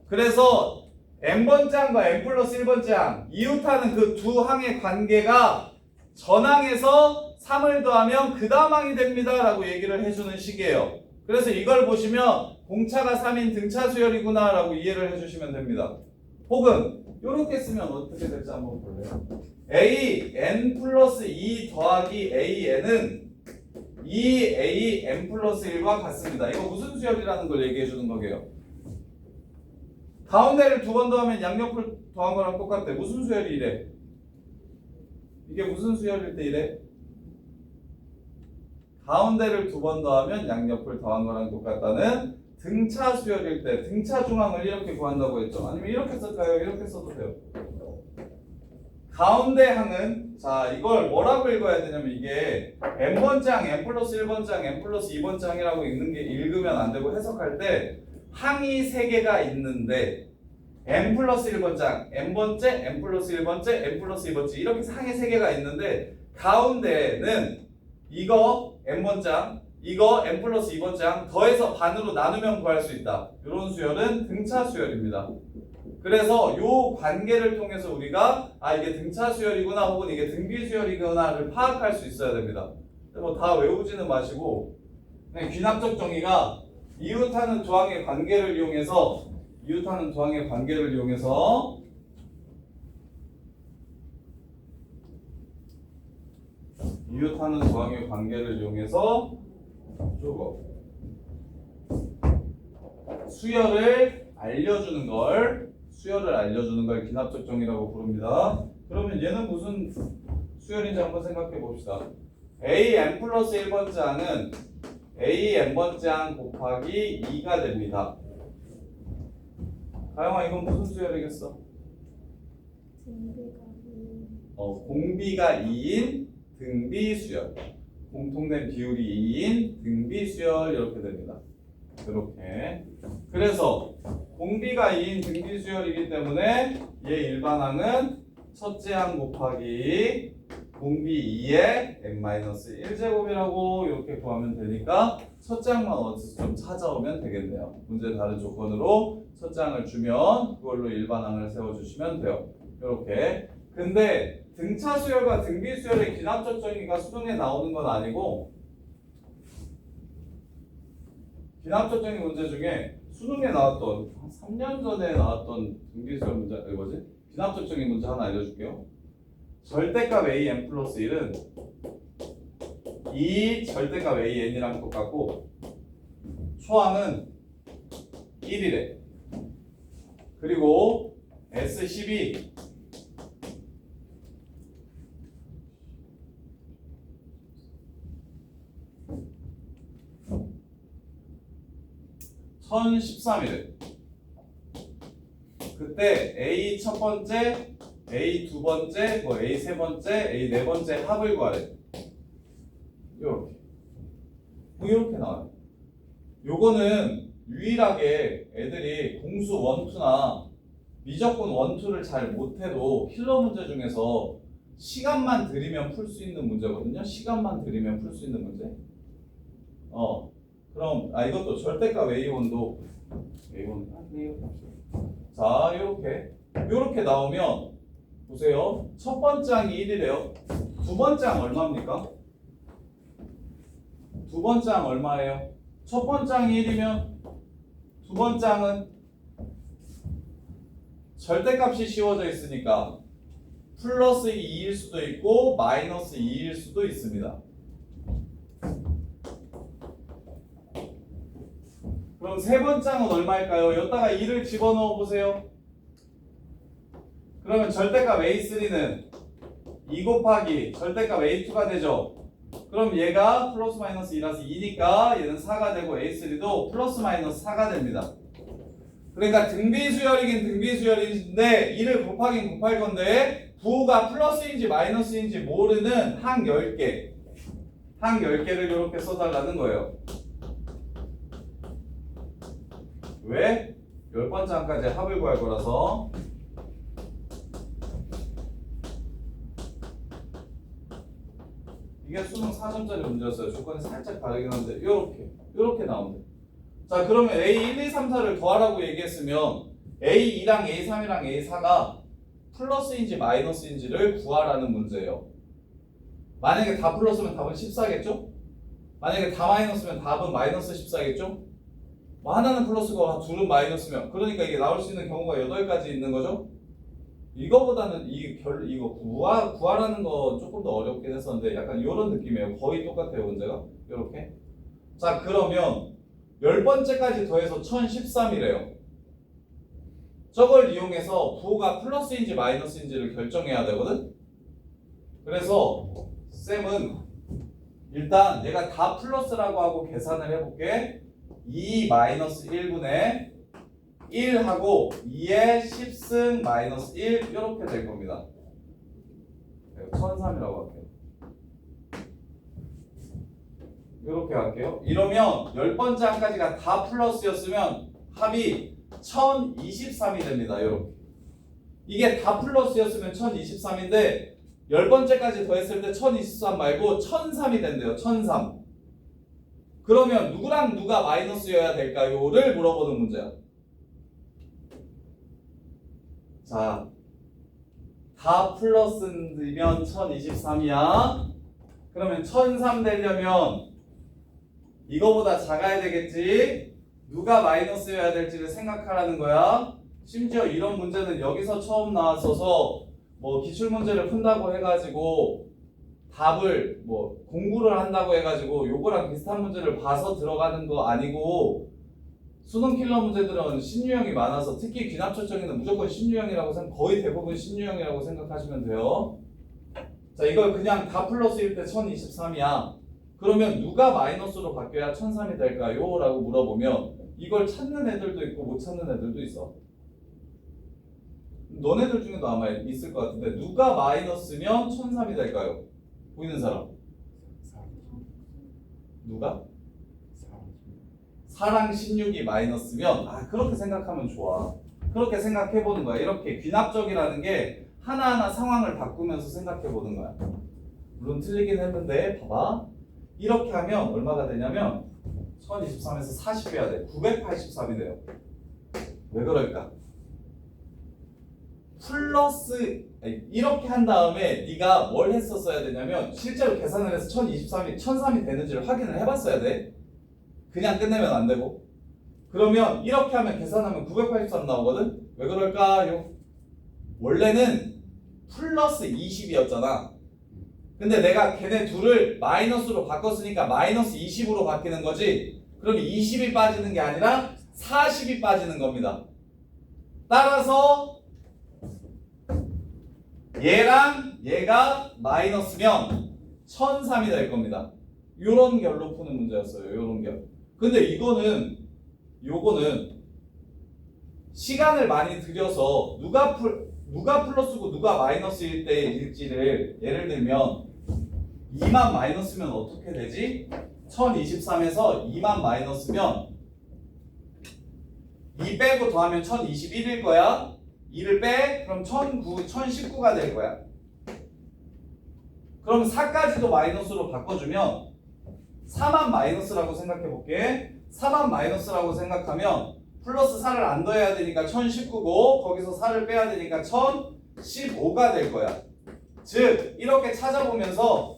그래서 n번째 항과 n 플러스 1번째 항 이웃하는 그 두 항의 관계가 전항에서 3을 더하면 그 다음 항이 됩니다 라고 얘기를 해주는 식이에요. 그래서 이걸 보시면 공차가 3인 등차 수열이구나 라고 이해를 해주시면 됩니다. 혹은 이렇게 쓰면 어떻게 될지 한번 볼래요? an 플러스 2 더하기 an은 2an 플러스 1과 같습니다. 이거 무슨 수열이라는 걸 얘기해 주는 거게요. 가운데를 두 번 더하면 양옆을 더한 거랑 똑같대. 무슨 수열이 이래? 이게 무슨 수열일 때 이래? 가운데를 두 번 더하면 양옆을 더한 거랑 똑같다는 등차 수열일 때 등차 중앙을 이렇게 구한다고 했죠. 아니면 이렇게 쓸까요? 이렇게 써도 돼요. 가운데 항은 자 이걸 뭐라고 읽어야 되냐면 이게 n번째 항, n 플러스 1번째 항, n 플러스 2번째 항이라고 읽으면 안 되고 해석할 때 항이 3개가 있는데 n 플러스 1번째, n번째, n 플러스 1번째, n 플러스 2번째 이렇게 항이 3개가 있는데 가운데는 이거 n번째 항, 이거 n 플러스 2번째 항 더해서 반으로 나누면 구할 수 있다. 이런 수열은 등차 수열입니다. 그래서 이 관계를 통해서 우리가 이게 등차 수열이구나 혹은 이게 등비 수열이구나를 파악할 수 있어야 됩니다. 뭐 다 외우지는 마시고 그냥 귀납적 정의가 이웃하는 조항의 관계를 이용해서 이웃하는 조항의 관계를 이용해서 저거 수열을 알려주는 걸 귀납적 정의라고 부릅니다. 그러면 얘는 무슨 수열인지 한번 생각해 봅시다. a(n) 플러스 1번째 항은 a(n)번째 항 곱하기 2가 됩니다. 가영아 이건 무슨 수열이겠어? 공비가 2인 등비 수열. 공통된 비율이 2인 등비 수열 이렇게 됩니다. 이렇게. 그래서 공비가 2인 등비 수열이기 때문에 얘 일반항은 첫째 항 곱하기 공비 2의 n-1제곱이라고 이렇게 구하면 되니까 첫째 항만 어디서 좀 찾아오면 되겠네요. 문제 다른 조건으로 첫째 항을 주면 그걸로 일반항을 세워주시면 돼요. 이렇게. 근데 등차 수열과 등비 수열의 귀납적 정의가 수능에 나오는 건 아니고 귀납적 정의 문제 중에 수능에 나왔던 한 3년 전에 나왔던 등비 수열 문제 뭐지? 귀납적 정의 문제 하나 알려줄게요. 절대값 a(n) 플러스 1은 이 절대값 a(n이랑) 똑같고 초항은 1이래. 그리고 S12 1013이래. 그때 A 첫 번째, A 두 번째, 뭐 A 세 번째, A 네 번째 합을 구하래. 요렇게. 뭐 이렇게 나와요. 요거는 유일하게 애들이 공수 1, 2나 미적분 1, 2를 잘 못해도 킬러 문제 중에서 시간만 들이면 풀 수 있는 문제거든요. 시간만 들이면 풀 수 있는 문제. 그럼 이것도 절대값 A1도 자 이렇게 나오면 보세요. 첫 번째 항이 1이래요. 두 번째 항 얼마입니까? 두 번째 항 얼마예요? 첫 번째 항이 1이면 두 번째 항은 절대값이 씌워져 있으니까 플러스 2일 수도 있고 마이너스 2일 수도 있습니다. 그럼 세 번째 항은 얼마일까요? 여기다가 2를 집어넣어 보세요. 그러면 절대값 A3는 2 곱하기 절대값 A2가 되죠. 그럼 얘가 플러스 마이너스 2라서 2니까 얘는 4가 되고 A3도 플러스 마이너스 4가 됩니다. 그러니까 등비수열이긴 등비수열인데 2를 곱하긴 곱할 건데 부호가 플러스인지 마이너스인지 모르는 항 10개 항 10개를 이렇게 써달라는 거예요. 왜? 10번째 항까지 합을 구할 거라서. 이게 수능 4점짜리 문제였어요. 조건이 살짝 다르긴 한데 이렇게 나온대. 자 그러면 A1, 2, 3, 4를 더하라고 얘기했으면 A2랑 A3이랑 A4가 플러스인지 마이너스인지를 구하라는 문제예요. 만약에 다 플러스면 답은 14겠죠? 만약에 다 마이너스면 답은 마이너스 14겠죠? 뭐 하나는 플러스고 둘은 마이너스면 그러니까 이게 나올 수 있는 경우가 8가지 있는 거죠? 이거보다는 이거 구하라는 거 조금 더 어렵긴 했었는데 약간 이런 느낌이에요. 거의 똑같아요 문제가. 이렇게. 자 그러면 10번째까지 더해서 1013이래요. 저걸 이용해서 부호가 플러스인지 마이너스인지를 결정해야 되거든. 그래서 쌤은 일단 내가 다 플러스라고 하고 계산을 해볼게. 2 마이너스 1분의 1하고 2의 10승 마이너스 1 이렇게 될 겁니다. 1003이라고 할게요. 이렇게 할게요. 이러면 10번째 항까지가 다 플러스였으면 합이 1023이 됩니다. 이렇게. 이게 다 플러스였으면 1023인데 10번째까지 더했을 때 1023 말고 1003이 된대요. 1003. 그러면 누구랑 누가 마이너스여야 될까요?를 물어보는 문제야. 자, 다 플러스면 1023이야. 그러면 1003 되려면 이거보다 작아야 되겠지. 누가 마이너스여야 될지를 생각하라는 거야. 심지어 이런 문제는 여기서 처음 나왔어서 뭐 기출문제를 푼다고 해가지고 답을 뭐 공부를 한다고 해가지고 요거랑 비슷한 문제를 봐서 들어가는 거 아니고 수능 킬러 문제들은 신유형이 많아서 특히 귀납초점에는 무조건 신유형이라고 거의 대부분 신유형이라고 생각하시면 돼요. 자, 이걸 그냥 다 플러스일 때 1023이야. 그러면 누가 마이너스로 바뀌어야 1003이 될까요? 라고 물어보면 이걸 찾는 애들도 있고 못 찾는 애들도 있어. 너네들 중에도 아마 있을 것 같은데 누가 마이너스면 1003이 될까요? 보이는 사람? 누가? 4랑 16이 마이너스면 그렇게 생각하면 좋아. 그렇게 생각해보는 거야. 이렇게 귀납적이라는 게 하나하나 상황을 바꾸면서 생각해보는 거야. 물론 틀리긴 했는데 봐봐. 이렇게 하면 얼마가 되냐면 1023에서 40 빼야 돼. 983이 돼요. 왜 그럴까? 플러스 이렇게 한 다음에 네가 뭘 했었어야 되냐면 실제로 계산을 해서 1003이 되는지를 확인을 해봤어야 돼. 그냥 끝내면 안 되고. 그러면 이렇게 하면 계산하면 983 나오거든. 왜 그럴까요? 원래는 플러스 20이었잖아. 근데 내가 걔네 둘을 마이너스로 바꿨으니까 마이너스 20으로 바뀌는 거지. 그럼 20이 빠지는 게 아니라 40이 빠지는 겁니다. 따라서 얘랑 얘가 마이너스면 1003이 될 겁니다. 요런 결로 푸는 문제였어요. 요런 결. 근데 요거는 시간을 많이 들여서 누가 플러스고 누가 마이너스일 때일지를 예를 들면 2만 마이너스면 어떻게 되지? 1023에서 2만 마이너스면 2 빼고 더하면 1021일 거야. 2를 빼? 그럼 1019가 될 거야. 그럼 4까지도 마이너스로 바꿔주면 4만 마이너스라고 생각해 볼게. 4만 마이너스라고 생각하면 플러스 4를 안 더해야 되니까 1019고 거기서 4를 빼야 되니까 1015가 될 거야. 즉 이렇게 찾아보면서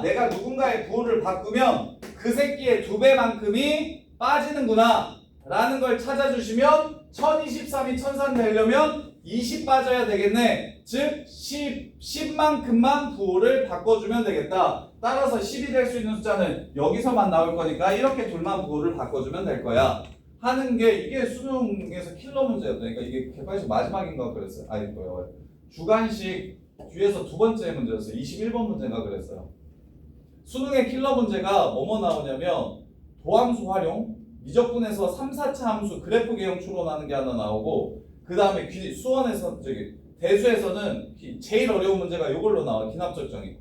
내가 누군가의 부호를 바꾸면 그 새끼의 2배만큼이 빠지는구나 라는 걸 찾아주시면 1023이 1003 되려면 20 빠져야 되겠네. 즉 10만큼만 부호를 바꿔주면 되겠다. 따라서 10이 될 수 있는 숫자는 여기서만 나올 거니까 이렇게 둘만 부호를 바꿔주면 될 거야 하는 게 이게 수능에서 킬러 문제였다니까. 이게 개파에서 마지막인가 그랬어요. 뭐요, 주관식 뒤에서 두 번째 문제였어요. 21번 문제인가 그랬어요. 수능의 킬러 문제가 뭐뭐 나오냐면 도함수 활용, 미적분에서 3, 4차 함수 그래프 개형 추론하는 게 하나 나오고, 그 다음에 수원에서 대수에서는 제일 어려운 문제가 이걸로 나와. 기납적 정의.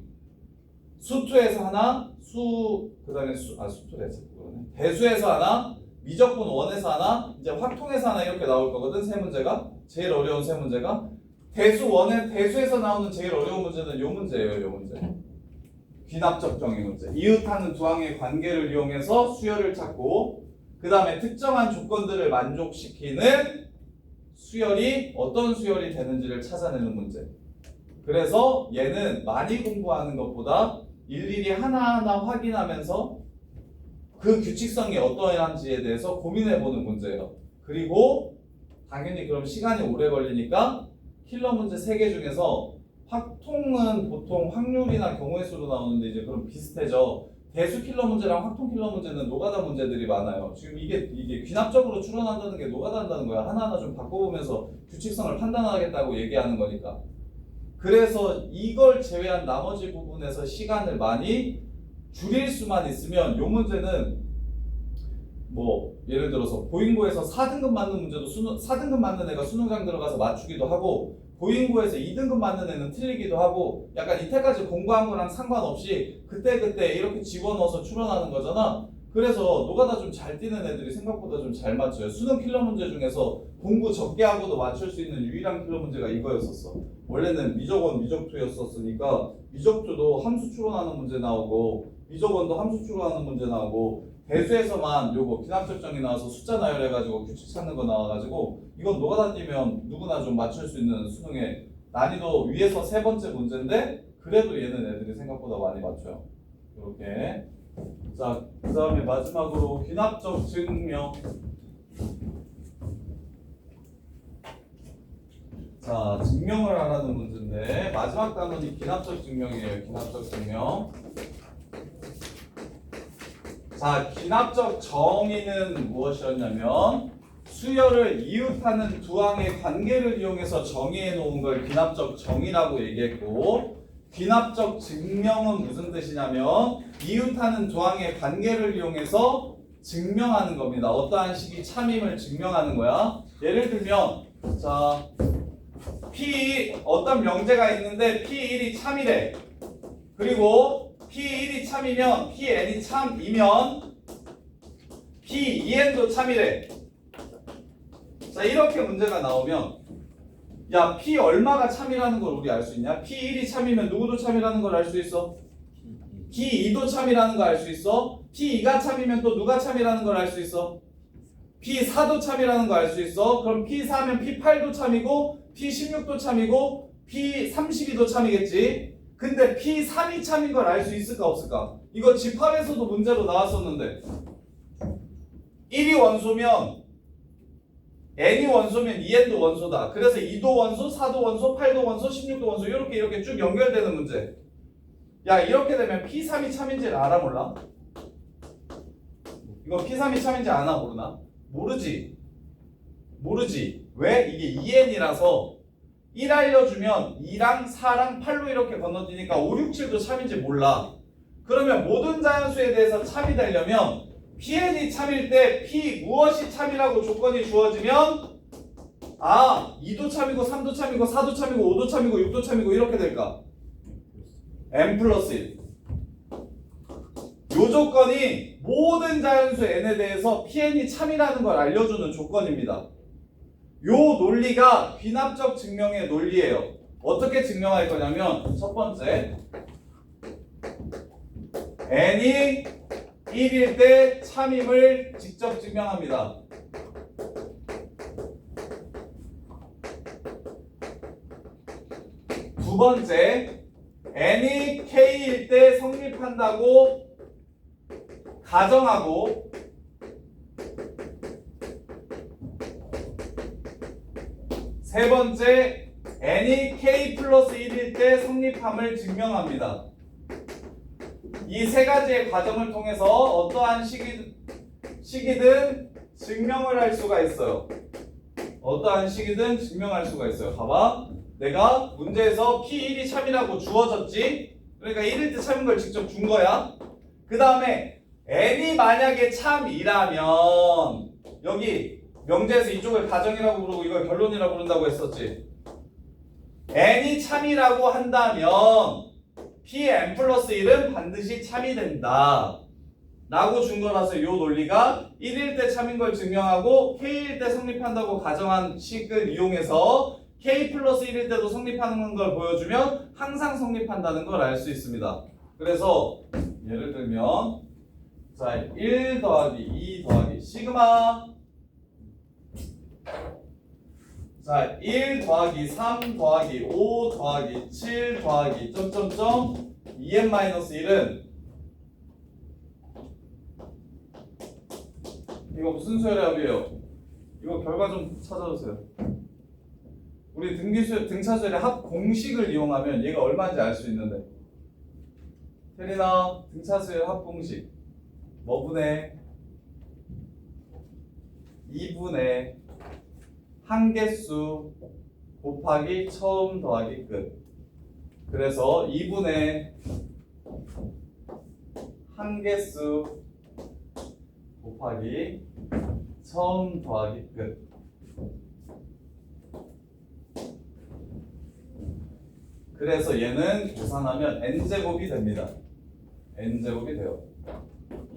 수2에서 하나, 그 다음에 수2를 했어. 대수에서 하나, 미적분 1에서 하나, 이제 확통에서 하나 이렇게 나올 거거든. 세 문제가. 제일 어려운 세 문제가. 대수에서 나오는 제일 어려운 문제는 요 문제예요. 요 문제. 귀납적 정의 문제. 이웃하는 두 항의 관계를 이용해서 수열을 찾고, 그 다음에 특정한 조건들을 만족시키는 수열이 어떤 수열이 되는지를 찾아내는 문제. 그래서 얘는 많이 공부하는 것보다 일일이 하나하나 확인하면서 그 규칙성이 어떠한지에 대해서 고민해보는 문제예요. 그리고 당연히 그럼 시간이 오래 걸리니까 킬러 문제 3개 중에서 확통은 보통 확률이나 경우의 수로 나오는데 이제 그럼 비슷해져. 대수 킬러 문제랑 확통 킬러 문제는 노가다 문제들이 많아요. 지금 이게 귀납적으로 추론한다는 게 노가다한다는 거야. 하나하나 좀 바꿔보면서 규칙성을 판단하겠다고 얘기하는 거니까. 그래서 이걸 제외한 나머지 부분에서 시간을 많이 줄일 수만 있으면 요 문제는 뭐 예를 들어서 보잉고에서 4등급 맞는 문제도 4등급 맞는 애가 수능장 들어가서 맞추기도 하고, 보잉고에서 2등급 맞는 애는 틀리기도 하고, 약간 이때까지 공부한 거랑 상관없이 그때그때 이렇게 집어넣어서 추론하는 거잖아. 그래서 노가다 좀 잘 뛰는 애들이 생각보다 좀 잘 맞춰요. 수능 킬러 문제 중에서 공부 적게 하고도 맞출 수 있는 유일한 킬러 문제가 이거였었어. 원래는 미적원, 미적투였었으니까 미적투도 함수 추론하는 문제 나오고 미적원도 함수 추론하는 문제 나오고 대수에서만 요거 기납적 정의 나와서 숫자 나열해가지고 규칙 찾는 거 나와가지고 이건 노가다 뛰면 누구나 좀 맞출 수 있는 수능의 난이도 위에서 세 번째 문제인데 그래도 얘는 애들이 생각보다 많이 맞춰요. 이렇게. 자, 그 다음에 마지막으로 기납적 증명. 자, 증명을 하라는 문제인데 마지막 단원이 기납적 증명이에요. 기납적 증명. 자, 기납적 정의는 무엇이었냐면 수열을 이웃하는 두 항의 관계를 이용해서 정의해 놓은 걸 기납적 정의라고 얘기했고 기납적 증명은 무슨 뜻이냐면 이웃하는 두 항의 관계를 이용해서 증명하는 겁니다. 어떠한 식이 참임을 증명하는 거야. 예를 들면 자 P 어떤 명제가 있는데 P1이 참이래. 그리고 P1이 참이면 Pn이 참이면 P2n도 참이래. 자 이렇게 문제가 나오면 야 P 얼마가 참이라는 걸 우리 알 수 있냐? P1이 참이면 누구도 참이라는 걸 알 수 있어? P2도 참이라는 걸 알 수 있어? P2가 참이면 또 누가 참이라는 걸 알 수 있어? P4도 참이라는 걸 알 수 있어? 그럼 P4면 P8도 참이고 P16도 참이고 P32도 참이겠지? 근데 P3이 참인 걸 알 수 있을까 없을까? 이거 집합에서도 문제로 나왔었는데 1이 원소면 n이 원소면 2n도 원소다. 그래서 2도 원소, 4도 원소, 8도 원소, 16도 원소 이렇게 쭉 연결되는 문제. 야 이렇게 되면 P3이 참인지를 알아 몰라? 이거 P3이 참인지 아나 모르나? 모르지. 왜? 이게 2n이라서 1 알려주면 2랑 4랑 8로 이렇게 건너뛰니까 5, 6, 7도 참인지 몰라. 그러면 모든 자연수에 대해서 참이 되려면 Pn이 참일 때 P 무엇이 참이라고 조건이 주어지면 2도 참이고 3도 참이고 4도 참이고 5도 참이고 6도 참이고 이렇게 될까? n 플러스 1. 요 조건이 모든 자연수 n에 대해서 Pn이 참이라는 걸 알려주는 조건입니다. 요 논리가 귀납적 증명의 논리예요. 어떻게 증명할 거냐면 첫 번째 n이 1일 때 참임을 직접 증명합니다. 두 번째 n이 k일 때 성립한다고 가정하고 세 번째 n이 k 플러스 1일 때 성립함을 증명합니다. 이 세 가지의 과정을 통해서 어떠한 시기든 증명을 할 수가 있어요. 어떠한 시기든 증명할 수가 있어요. 봐봐. 내가 문제에서 P1이 참이라고 주어졌지? 그러니까 1일 때 참인 걸 직접 준 거야. 그 다음에 n이 만약에 참이라면 여기 명제에서 이쪽을 가정이라고 부르고 이걸 결론이라고 부른다고 했었지. n이 참이라고 한다면 Pn 플러스 1은 반드시 참이 된다 라고 준 거라서 이 논리가 1일 때 참인 걸 증명하고 K일 때 성립한다고 가정한 식을 이용해서 K 플러스 1일 때도 성립하는 걸 보여주면 항상 성립한다는 걸 알 수 있습니다. 그래서 예를 들면 자 1 더하기 2 더하기 시그마 자, 1 더하기 3 더하기 5 더하기 7 더하기 점점점 2n-1은 이거 무슨 수열의 합이에요? 이거 결과 좀 찾아주세요. 우리 등차수열의 합 공식을 이용하면 얘가 얼마인지 알 수 있는데 태리나 등차수열 합 공식 뭐분의 2분의 한개수 곱하기 처음 더하기 끝. 그래서 2분의 한개수 곱하기 처음 더하기 끝. 그래서 얘는 계산하면 n제곱이 됩니다. n제곱이 돼요.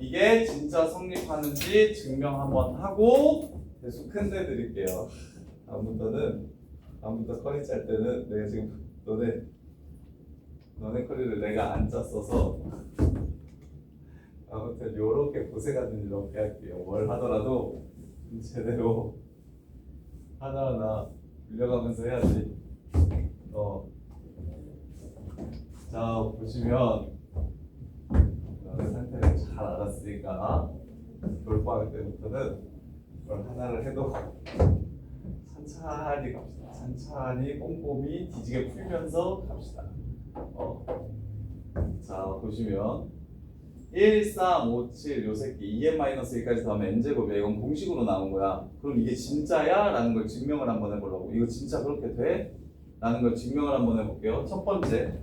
이게 진짜 성립하는지 증명 한번 하고 대충 큰데 드릴게요. 다음부터 커리 짤 때는 내가 지금 너네 커리를 내가 안 짰어서 아무튼 요렇게 고생하는 일 없게 할게요. 뭘 하더라도 좀 제대로 하나하나 밀려가면서 해야지. 자 보시면 너네 상태를 잘 알았으니까 돌파할 때부터는 뭘 하나를 해도 천천히 갑시다. 천천히 꼼꼼히 뒤지게 풀면서 갑시다. 자 보시면 1, 3, 5, 7 요 새끼 2n-1까지 더하면 n제곱이야. 이건 공식으로 나온 거야. 그럼 이게 진짜야? 라는 걸 증명을 한번 해보려고. 이거 진짜 그렇게 돼? 라는 걸 증명을 한번 해볼게요. 첫 번째,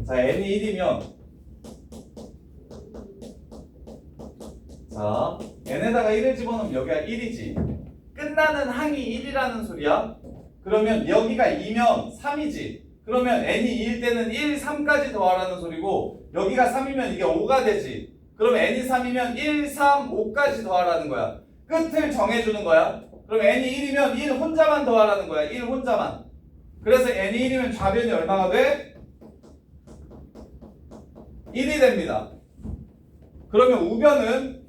자 n이 1이면 자 n에다가 1을 집어넣으면 여기가 1이지. 끝나는 항이 1이라는 소리야. 그러면 여기가 2면 3이지. 그러면 n이 2일 때는 1, 3까지 더하라는 소리고 여기가 3이면 이게 5가 되지. 그럼 n이 3이면 1, 3, 5까지 더하라는 거야. 끝을 정해주는 거야. 그럼 n이 1이면 1 혼자만 더하라는 거야. 1 혼자만. 그래서 n이 1이면 좌변이 얼마가 돼? 1이 됩니다. 그러면 우변은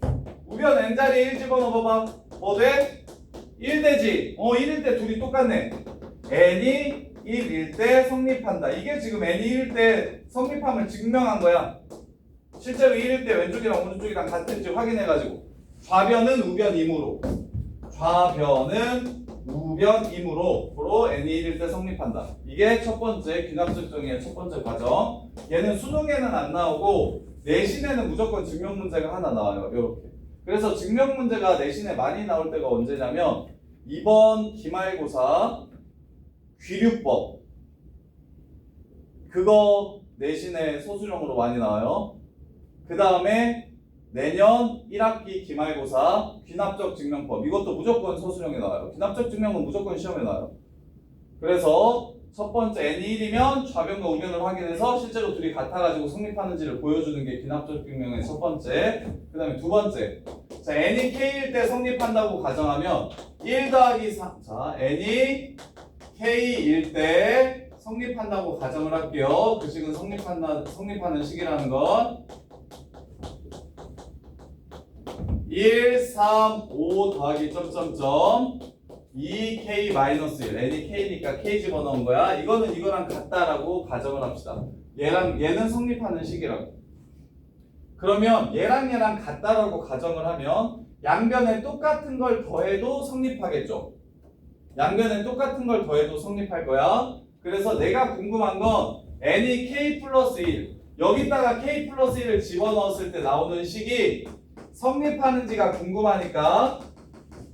우변 n자리에 1 집어넣어봐봐. 뭐 돼? 1 되지. 1일 때 둘이 똑같네. n이 1일 때 성립한다. 이게 지금 n이 1일 때 성립함을 증명한 거야. 실제로 1일 때 왼쪽이랑 오른쪽이랑 같은지 확인해가지고 좌변은 우변이므로 n이 1일 때 성립한다. 이게 첫 번째 귀납적 정의의 첫 번째 과정. 얘는 수능에는 안 나오고 내신에는 무조건 증명 문제가 하나 나와요. 이렇게. 그래서 증명 문제가 내신에 많이 나올 때가 언제냐면 이번 기말고사 귀류법 그거 내신에 소수령으로 많이 나와요. 그 다음에 내년 1학기 기말고사 귀납적 증명법 이것도 무조건 소수령에 나와요. 귀납적 증명은 무조건 시험에 나와요. 그래서 첫 번째 n이 1이면 좌변과 우변을 확인해서 실제로 둘이 같아가지고 성립하는지를 보여주는 게 귀납적 증명의 첫 번째. 그 다음에 두 번째, 자 n이 k일 때 성립한다고 가정하면 1 더하기 3, 자 n이 k일 때 성립한다고 가정을 할게요. 그 식은 성립하는 식이라는 건 1, 3, 5 더하기 점점점 2k-1 n이 k니까 k 집어넣은 거야. 이거는 이거랑 같다라고 가정을 합시다. 얘는 성립하는 식이라고. 그러면 얘랑 같다라고 가정을 하면 양변에 똑같은 걸 더해도 성립하겠죠. 양변에 똑같은 걸 더해도 성립할 거야. 그래서 내가 궁금한 건 n이 k 플러스 1 여기다가 k 플러스 1을 집어넣었을 때 나오는 식이 성립하는지가 궁금하니까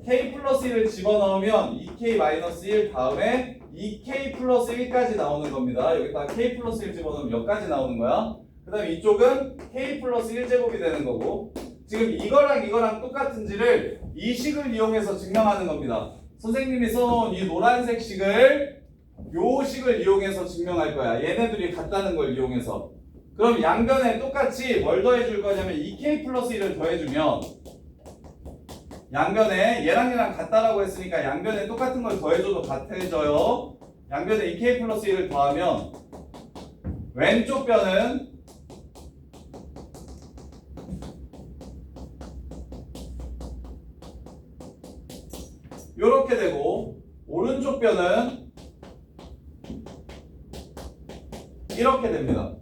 k 플러스 1을 집어넣으면 2k-1 다음에 2k 플러스 1까지 나오는 겁니다. 여기다가 k 플러스 1 집어넣으면 여기까지 나오는 거야. 그 다음에 이쪽은 k 플러스 1제곱이 되는 거고 지금 이거랑 똑같은지를 이 식을 이용해서 증명하는 겁니다. 선생님이 써놓은 이 노란색 식을 요 식을 이용해서 증명할 거야. 얘네들이 같다는 걸 이용해서. 그럼 양변에 똑같이 뭘 더해줄 거냐면 2k 플러스 1을 더해주면 양변에 얘랑 같다라고 했으니까 양변에 똑같은 걸 더해줘도 같아져요. 양변에 2k 플러스 1을 더하면 왼쪽 변은 요렇게 되고 오른쪽 변은 이렇게 됩니다.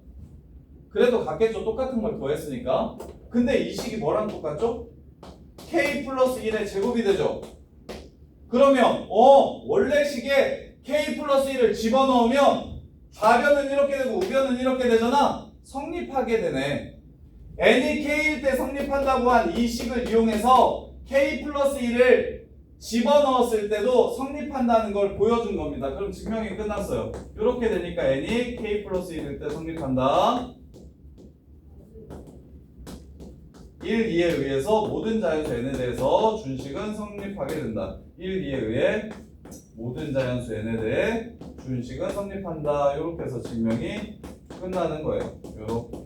그래도 같겠죠. 똑같은 걸 더했으니까. 근데 이 식이 뭐랑 똑같죠? k 플러스 1의 제곱이 되죠. 그러면 원래 식에 k 플러스 1을 집어넣으면 좌변은 이렇게 되고 우변은 이렇게 되잖아. 성립하게 되네. n이 k일 때 성립한다고 한 이 식을 이용해서 k 플러스 1을 집어넣었을 때도 성립한다는 걸 보여준 겁니다. 그럼 증명이 끝났어요. 이렇게 되니까 n이 k 플러스 1일 때 성립한다. 1, 2에 의해서 모든 자연수 n에 대해서 준식은 성립하게 된다. 1, 2에 의해 모든 자연수 n에 대해 준식은 성립한다. 이렇게 해서 증명이 끝나는 거예요. 이렇게.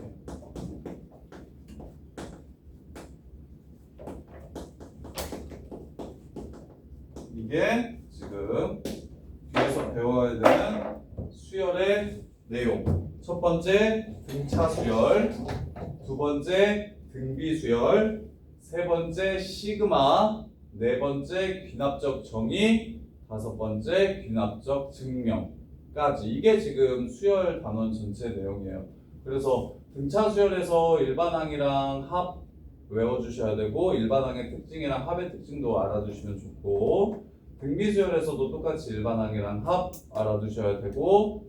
지금 뒤에서 배워야 되는 수열의 내용. 첫 번째 등차 수열, 두 번째 등비 수열, 세 번째 시그마, 네 번째 귀납적 정의, 다섯 번째 귀납적 증명까지. 이게 지금 수열 단원 전체 내용이에요. 그래서 등차 수열에서 일반항이랑 합 외워주셔야 되고, 일반항의 특징이랑 합의 특징도 알아두시면 좋고, 등비 수열에서도 똑같이 일반항이랑 합 알아두셔야 되고,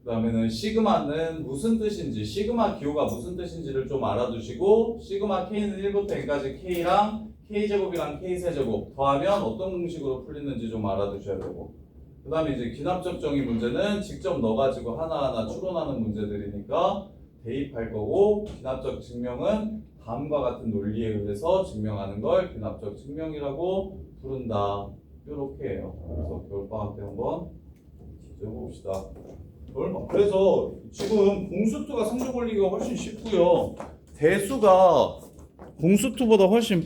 그다음에는 시그마는 무슨 뜻인지, 시그마 기호가 무슨 뜻인지를 좀 알아두시고, 시그마 K는 1부터 N까지 K랑 K제곱이랑 K세제곱 더하면 어떤 공식으로 풀리는지 좀 알아두셔야 되고, 그 다음에 이제 귀납적 정의 문제는 직접 넣어가지고 하나하나 추론하는 문제들이니까 대입할 거고, 귀납적 증명은 다음과 같은 논리에 의해서 증명하는 걸 귀납적 증명이라고 부른다. 이렇게 해요. 그래서 겨울방학 때 한번 해봅시다. 그래서 지금 공수2가 성적 올리기가 훨씬 쉽고요. 대수가 공수2보다 훨씬